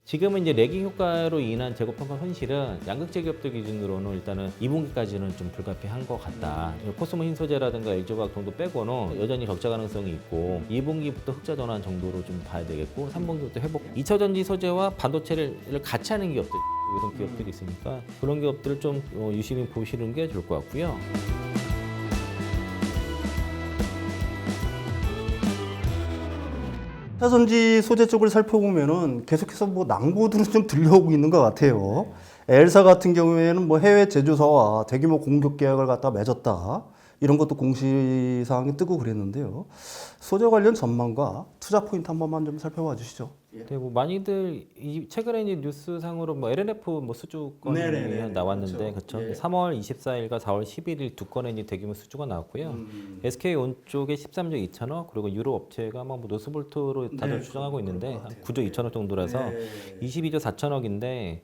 지금은 이제 레깅 효과로 인한 재고 평가 손실은 양극재 기업들 기준으로는 일단은 2분기까지는 좀 불가피한 것 같다. 코스모 흰소재라든가 LG화학 정도 빼고는 여전히 적자 가능성이 있고 2분기부터 흑자 전환 정도로 좀 봐야 되겠고 3분기부터 회복. 2차 전지 소재와 반도체를 같이 하는 기업들 이런 기업들이 있으니까 그런 기업들을 좀 유심히 보시는 게 좋을 것 같고요. 차전지 소재 쪽을 살펴보면은 계속해서 뭐 낭보들은 좀 들려오고 있는 것 같아요. 엘사 같은 경우에는 뭐 해외 제조사와 대규모 공급 계약을 갖다 맺었다. 이런 것도 공시사항이 뜨고 그랬는데요. 소재 관련 전망과 투자 포인트 한 번만 좀 살펴봐 주시죠. 네, 뭐 많이들 최근에 이제 뉴스상으로 뭐 LNF 뭐 수주건이 네네네. 나왔는데 그렇죠. 예. 3월 24일과 4월 11일 두 건의 이제 대규모 수주가 나왔고요. SK온 쪽에 13조 2천억 그리고 유로 업체가 뭐 노스볼트로 다들 네, 추정하고 있는데 그럴 것 한 같아요. 9조 2천억 정도라서 네. 22조 4천억인데 예.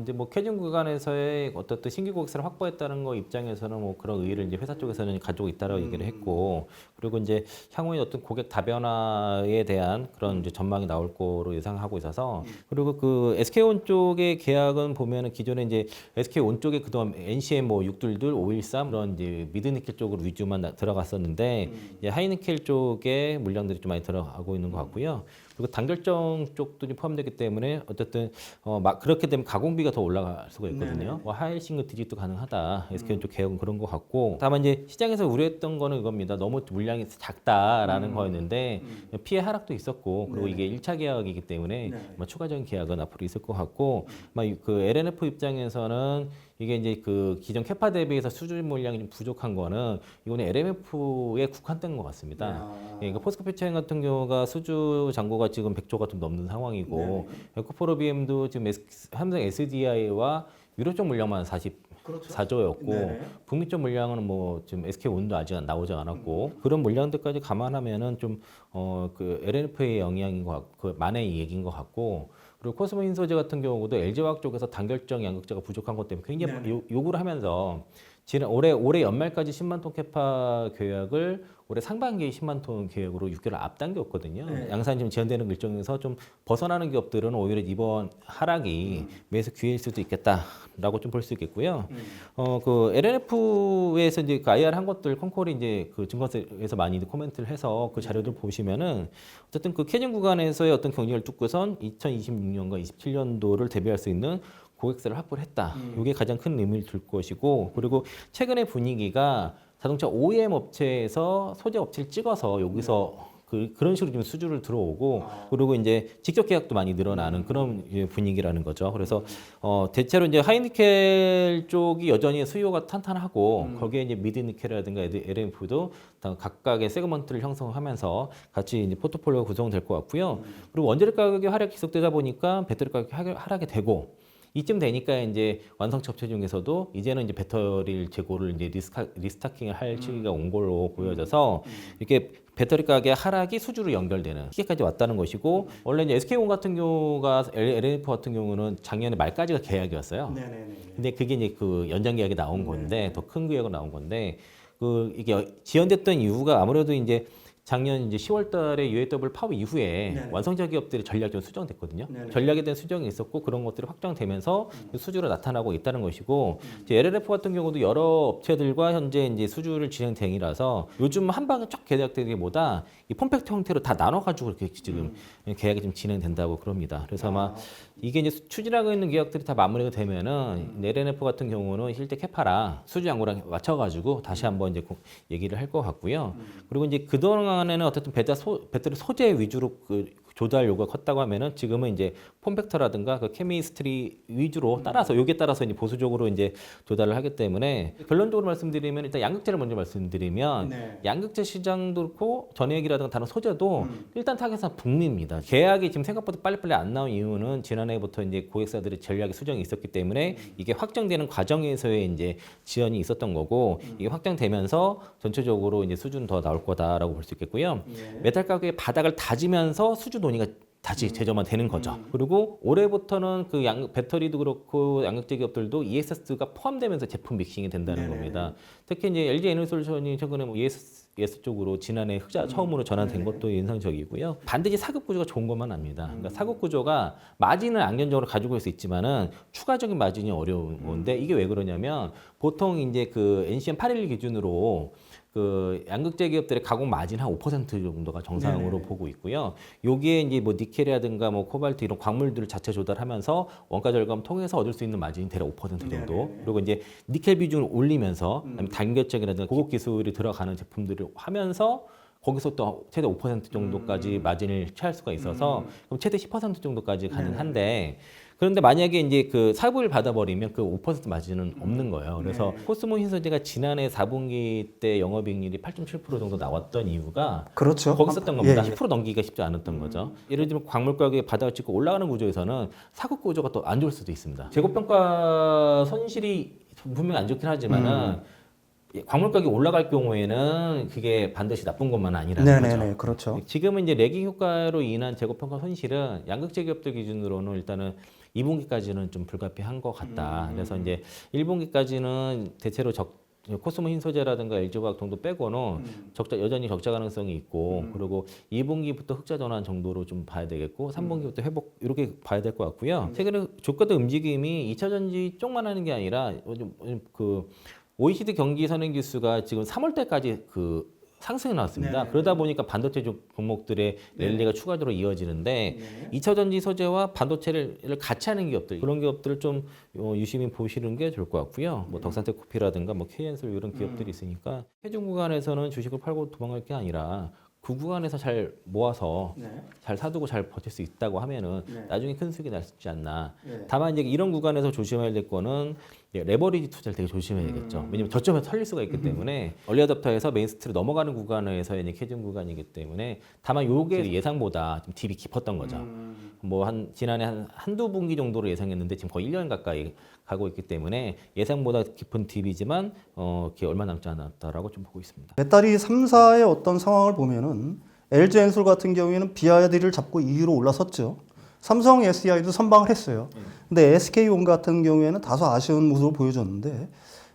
이제 뭐 캐중 구간에서의 어떤 신규 고객사를 확보했다는 거 입장에서는 뭐 그런 의의를 이제 회사 쪽에서는 가지고 있다라고 얘기를 했고 그리고 이제 향후에 어떤 고객 다변화에 대한 그런 이제 전망이 나올 거로 예상하고 있어서 그리고 그 SK온 쪽의 계약은 보면은 기존에 이제 SK온 쪽에 그동안 NCM 뭐 622, 513 그런 이제 미드니켈 쪽으로 위주만 들어갔었는데 이제 하이니켈 쪽에 물량들이 좀 많이 들어가고 있는 것 같고요. 그리고 단결정 쪽도 좀 포함되기 때문에 어쨌든 막 그렇게 되면 가공비가 더 올라갈 수가 있거든요. 뭐 하이싱글 디짓도 가능하다. SK온 쪽 계약은 그런 것 같고 다만 이제 시장에서 우려했던 거는 이겁니다. 너무 물량이 작다라는 거였는데 피해 하락도 있었고 그리고 이게 1차 계약이기 때문에 뭐 추가적인 계약은 앞으로 있을 것 같고 그 LNF 입장에서는 이게 이제 그 기존 캐파 대비해서 수주 물량이 좀 부족한 거는 이거는 LMF에 국한된 것 같습니다. 그러니까 포스코피처인 같은 경우가 수주 잔고가 지금 100조가 좀 넘는 상황이고 에코프로비엠도 지금 삼성 SDI와 유럽 쪽 물량만 44조였고 북미 쪽 물량은 뭐 지금 SK온도 아직 나오지 않았고 그런 물량들까지 감안하면은 좀 그 LNF의 영향인 것 같고 그 만의 얘기인 것 같고 그리고 코스모 흰소재 같은 경우도 LG화학 쪽에서 단결정 양극재가 부족한 것 때문에 굉장히 요구를 하면서 지난 올해 연말까지 10만 톤 캐파 계약을 올해 상반기에 10만 톤 계약으로 6개월 앞당겼거든요. 양산 지금 지연되는 일정에서 좀 벗어나는 기업들은 오히려 이번 하락이 매수 기회일 수도 있겠다라고 좀 볼 수 있겠고요. 그 LNF에서 이제 그 IR 한 것들 콩콜이 이제 그 증권사에서 많이 코멘트를 해서 그 자료들 보시면은 어쨌든 그 캐중 구간에서의 어떤 경쟁을 뚫고선 2026년과 27년도를 대비할 수 있는 고객사를 확보를 했다. 이게 가장 큰 의미를 둘 것이고 그리고 최근의 분위기가 자동차 OEM 업체에서 소재 업체를 찍어서 여기서 그런 식으로 좀 수주를 들어오고 그리고 이제 직접 계약도 많이 늘어나는 그런 분위기라는 거죠. 그래서 대체로 이제 하이니켈 쪽이 여전히 수요가 탄탄하고 거기에 이제 미드니켈이라든가 LMF도 각각의 세그먼트를 형성하면서 같이 이제 포트폴리오가 구성될 것 같고요. 그리고 원재료 가격이 하락이 계속되다 보니까 배터리 가격이 하락이 되고 이쯤 되니까 이제 완성차 업체 중에서도 이제는 이제 배터리 재고를 이제 리스타킹을 할 시기가 온 걸로 보여져서 이렇게 배터리 가격 하락이 수주로 연결되는 시기까지 왔다는 것이고 원래 이제 SK온 같은 경우가 LNF 같은 경우는 작년에 말까지가 계약이었어요. 근데 그게 이제 그 연장 계약이 나온 건데 더 큰 계약으로 나온 건데 그 이게 지연됐던 이유가 아무래도 이제 작년 이제 10월 달에 UAW 파업 이후에 완성차 기업들의 전략이 좀 수정됐거든요. 전략에 대한 수정이 있었고 그런 것들이 확정되면서 수주로 나타나고 있다는 것이고 이제 LNF 같은 경우도 여러 업체들과 현재 이제 수주를 진행 중이라서 요즘 한 방에 쫙 계약되기보다 이 폼팩트 형태로 다 나눠가지고 이렇게 지금 계약이 좀 진행된다고 그럽니다. 그래서 아마 이게 이제 추진하고 있는 계약들이 다 마무리가 되면은 LNF 같은 경우는 실제 캐파랑 수주 양고랑 맞춰가지고 다시 한번 이제 얘기를 할 것 같고요. 그리고 이제 그동안에는 어쨌든 배터리 소재 위주로 그 조달 요구가 컸다고 하면은 지금은 이제 폼팩터라든가 그 케미스트리 위주로 따라서 여기에 따라서 이제 보수적으로 이제 조달을 하기 때문에 결론적으로 말씀드리면 일단 양극재를 먼저 말씀드리면 양극재 시장도 그렇고 전해액이라든가 다른 소재도 일단 타겟은 북미입니다. 계약이 지금 생각보다 빨리빨리 안 나온 이유는 지난해부터 이제 고객사들의 전략의 수정이 있었기 때문에 이게 확정되는 과정에서의 이제 지연이 있었던 거고 이게 확정되면서 전체적으로 이제 수준은 더 나올 거다라고 볼 수 있겠고요. 메탈 가격의 바닥을 다지면서 수주 논의가 다시 제조만 되는 거죠. 그리고 올해부터는 그 배터리도 그렇고 양극재 기업들도 ESS가 포함되면서 제품 믹싱이 된다는 겁니다. 특히 이제 LG 에너솔루션이 최근에 뭐 ESS 쪽으로 지난해 흑자 처음으로 전환된 것도 인상적이고요. 반드시 사급 구조가 좋은 것만 압니다. 그러니까 사급 구조가 마진을 안정적으로 가지고 있을 수 있지만은 추가적인 마진이 어려운데 이게 왜 그러냐면 보통 이제 그 NCM 811 기준으로 그 양극재 기업들의 가공 마진 한 5% 정도가 정상으로 보고 있고요. 여기에 이제 뭐 니켈이라든가 뭐 코발트 이런 광물들을 자체 조달하면서 원가 절감 통해서 얻을 수 있는 마진이 대략 5% 정도. 그리고 이제 니켈 비중을 올리면서 그다음에 단결적이라든가 고급 기술이 들어가는 제품들을 하면서 거기서 또 최대 5% 정도까지 마진을 취할 수가 있어서 그럼 최대 10% 정도까지 가능한데 그런데 만약에 이제 그 사고를 받아버리면 그 5% 마진은 없는 거예요. 그래서 코스모 신소재가 지난해 4분기 때 영업이익률이 8.7% 정도 나왔던 이유가 그렇죠. 거기 있었던 겁니다. 예, 예. 10% 넘기기가 쉽지 않았던 거죠. 예를 들면 광물 가격이 바닥을 찍고 올라가는 구조에서는 사고 구조가 또 안 좋을 수도 있습니다. 재고평가 손실이 분명히 안 좋긴 하지만은 광물 가격이 올라갈 경우에는 그게 반드시 나쁜 것만 아니라는 거죠. 네네네, 그렇죠. 지금은 이제 레깅 효과로 인한 재고평가 손실은 양극재 기업들 기준으로는 일단은 2분기까지는 좀 불가피한 것 같다. 그래서 이제 1분기까지는 대체로 코스모 흰소재라든가 LG화학통도 빼고는 여전히 적자 가능성이 있고 그리고 2분기부터 흑자 전환 정도로 좀 봐야 되겠고 3분기부터 회복 이렇게 봐야 될 것 같고요. 최근에 주가들 움직임이 2차 전지 쪽만 하는 게 아니라 그 OECD 경기 선행지수가 지금 3월 때까지 그 상승이 나왔습니다. 그러다 보니까 반도체 종목들의 랠리가 추가적으로 이어지는데 2차 전지 소재와 반도체를 같이 하는 기업들 그런 기업들을 좀 유심히 보시는 게 좋을 것 같고요. 뭐 덕산텍 코피라든가 뭐 KN솔 이런 기업들이 있으니까 최종 구간에서는 주식을 팔고 도망갈 게 아니라 그 구간에서 잘 모아서 잘 사두고 잘 버틸 수 있다고 하면은 나중에 큰 수익이 날 수 있지 않나. 다만 이제 이런 구간에서 조심해야 될 거는 레버리지 투자를 되게 조심해야겠죠. 왜냐면 저점에 털릴 수가 있기 때문에 얼리 어댑터에서 메인스트로 넘어가는 구간에서 이제 캐즘 구간이기 때문에 다만 요게 예상보다 좀 딥이 깊었던 거죠. 뭐 지난해 한두 분기 정도로 예상했는데 지금 거의 1년 가까이 가고 있기 때문에 예상보다 깊은 딥이지만 그게 얼마 남지 않았다라고 좀 보고 있습니다. 배터리 3사의 어떤 상황을 보면은 LG 엔솔 같은 경우에는 BID를 잡고 2위로 올라섰죠. 삼성 SDI도 선방을 했어요. 근데 SK온 같은 경우에는 다소 아쉬운 모습을 보여줬는데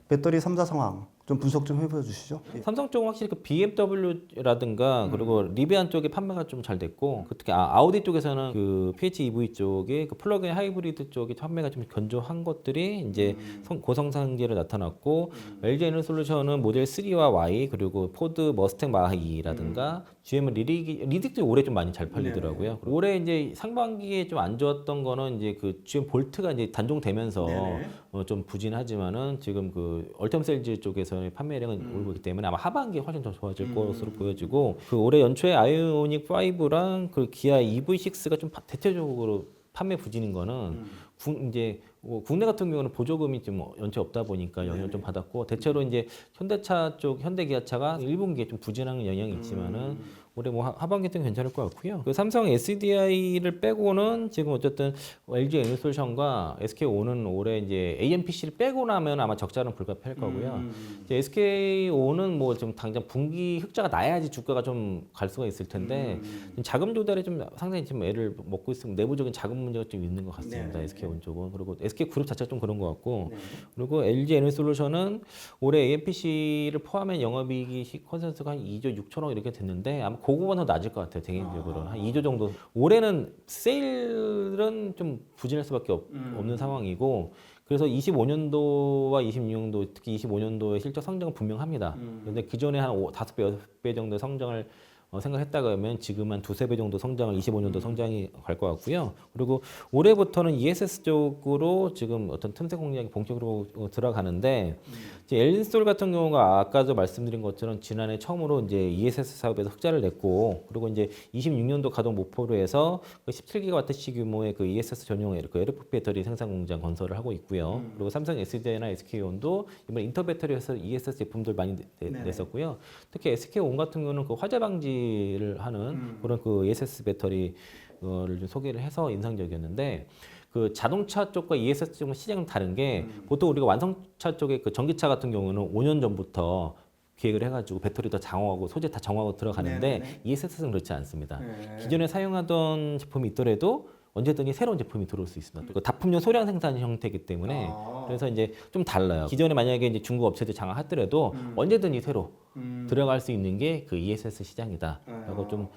배터리 3사 상황 좀 분석 좀 해보여 주시죠. 삼성 쪽은 확실히 그 BMW라든가 그리고 리비안 쪽에 판매가 좀 잘 됐고 특히 아우디 쪽에서는 그 PHEV 쪽에 그 플러그인 하이브리드 쪽에 판매가 좀 견조한 것들이 이제 고성장기로 나타났고 LG 에너솔루션은 모델 3와 Y 그리고 포드 머스탱 마하이라든가 GM은 리딕도 올해 좀 많이 잘 팔리더라고요. 올해 이제 상반기에 좀 안 좋았던 거는 이제 그 GM 볼트가 이제 단종되면서 좀 부진하지만은 지금 그 얼텀 셀즈 쪽에서의 판매량은 오르고 있기 때문에 아마 하반기에 훨씬 더 좋아질 것으로 보여지고 그 올해 연초에 아이오닉 5랑 그 기아 EV6가 좀 대체적으로 판매 부진인 거는 이제 국내 같은 경우는 보조금이 좀 연체 없다 보니까 영향을 좀 받았고 대체로 이제 현대차 쪽 현대기아차가 1분기에 좀 부진하는 영향이 있지만은 올해 뭐 하반기 때는 괜찮을 것 같고요. 그 삼성 SDI를 빼고는 지금 어쨌든 LG 에너솔루션과 SK온은 올해 이제 AMPC를 빼고 나면 아마 적자는 불가피할 거고요. 이제 SK온은 뭐 좀 당장 분기 흑자가 나야지 주가가 좀 갈 수가 있을 텐데 자금 조달에 좀 상당히 지금 애를 먹고 있으면 내부적인 자금 문제가 좀 있는 것 같습니다. SK온 쪽은 그리고 SK 그룹 자체가 좀 그런 것 같고 그리고 LG 에너솔루션은 올해 AMPC를 포함한 영업이익이 컨센서스가 한 2조 6천억 이렇게 됐는데 아마 그거보다 더 낮을 것 같아요. 개인적으로는 한 2조 정도. 올해는 세일은 좀 부진할 수밖에 없는 상황이고 그래서 25년도와 26년도 특히 25년도의 실적 성장은 분명합니다. 그런데 기존에 한 5배, 6배 정도의 성장을 생각했다가 하면 지금 한 2~3배 정도 성장을 25년도 성장이 갈 것 같고요. 그리고 올해부터는 ESS 쪽으로 지금 어떤 틈새 공략이 본격적으로 들어가는데 이제 엘린스톨 같은 경우가 아까도 말씀드린 것처럼 지난해 처음으로 이제 ESS 사업에서 흑자를 냈고 그리고 이제 26년도 가동 목표로 해서 그 17기가와트시 규모의 그 ESS 전용 그 LFP 배터리 생산 공장 건설을 하고 있고요. 그리고 삼성 SDI나 SK온도 이번 인터 배터리에서 ESS 제품들 많이 냈었고요. 특히 SK온 같은 경우는 그 화재 방지를 하는 그런 그 ESS 배터리를 좀 소개를 해서 인상적이었는데 그 자동차 쪽과 ESS 쪽은 시장은 다른 게 보통 우리가 완성차 쪽에 그 전기차 같은 경우는 5년 전부터 기획을 해가지고 배터리 더 장호하고 소재 다 정하고 들어가는데 네네네. ESS는 그렇지 않습니다. 네. 기존에 사용하던 제품이 있더라도 언제든지 새로운 제품이 들어올 수 있습니다. 그 납품용 소량 생산 형태이기 때문에 그래서 이제 좀 달라요. 기존에 만약에 이제 중국 업체들 장악하더라도 언제든지 새로 들어갈 수 있는 게 그 ESS 시장이다라고 좀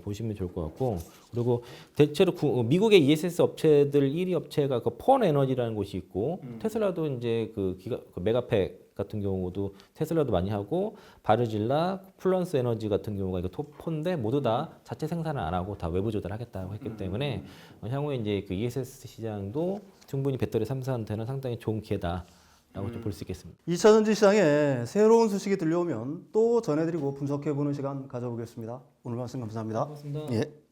보시면 좋을 것 같고 그리고 대체로 미국의 ESS 업체들 1위 업체가 그 폰 에너지라는 곳이 있고 테슬라도 이제 그 메가팩 같은 경우도 테슬라도 많이 하고 바르질라, 플런스 에너지 같은 경우가 이거 톱4인데 모두 다 자체 생산을 안 하고 다 외부 조달하겠다고 했기 때문에 향후에 이제 그 ESS 시장도 충분히 배터리 3사한테는 상당히 좋은 기회다라고 좀 볼 수 있겠습니다. 2차 전지 시장에 새로운 소식이 들려오면 또 전해드리고 분석해보는 시간 가져보겠습니다. 오늘 말씀 감사합니다. 고맙습니다. 예.